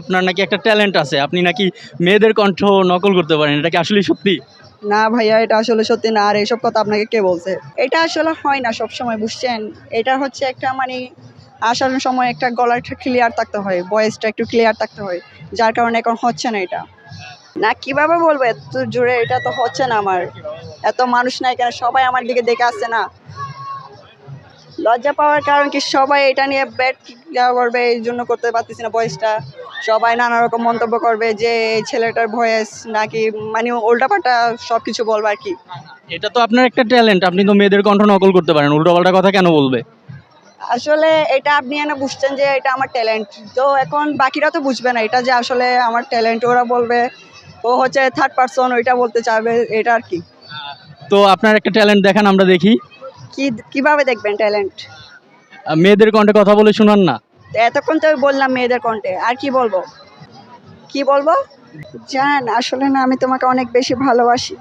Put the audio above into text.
আপনার নাকি একটা ট্যালেন্ট আছে, আপনি নাকি মেয়েদের কণ্ঠ নকল করতে পারেন, এটা কি আসলে সত্যি? না ভাইয়া, এটা আসলে সত্যি না। আর এইসব কথা আপনাকে কে বলছে? এটা আসলে হয় না সব সময়, বুঝছেন? এটা হচ্ছে একটা মানে আসার সময় একটা গলাটা ক্লিয়ার থাকতে হয়, ভয়েসটা একটু ক্লিয়ার থাকতে হয়, যার কারণে এখন হচ্ছে না এটা। না, কিভাবে বলবো? এত জোরে এটা তো হচ্ছে না আমার। এত মানুষ নাই কেন, সবাই আমার দিকে দেখে আসছে না। লজ্জা পাওয়ার কারণ কি, সবাই এটা নিয়ে ব্যাড করবে, এই জন্য করতে পারতেছি না ভয়েসটা। সবাই নানা রকম মন্তব্য করবে যে এই ছেলেটার ভয়েস নাকি, মানে উল্টাপাল্টা সব কিছু বলবে আর কি। এটা তো আপনার একটা ট্যালেন্ট, আপনি তো মেয়েদের কণ্ঠ নকল করতে পারেন, উল্টোপাল্টা কথা কেন বলবে? আসলে এটা আপনি এনে বুঝছেন যে এটা আমার ট্যালেন্ট, তো এখন বাকিরা তো বুঝবে না এটা যে আসলে আমার ট্যালেন্ট। ওরা বলবে ও হচ্ছে থার্ড পারসন, ওইটা বলতে চাবে, এটা আর কি। তো আপনার একটা ট্যালেন্ট দেখান, আমরা দেখি। কিভাবে দেখবেন ট্যালেন্ট? মেয়েদের কণ্ঠে কথা বলে শোনান না। এতক্ষণ তো বললাম মেয়েদের কণ্ঠে, আর কি বলবো? কি বলবো? জান, আসলে না, আমি তোমাকে অনেক বেশি ভালোবাসি।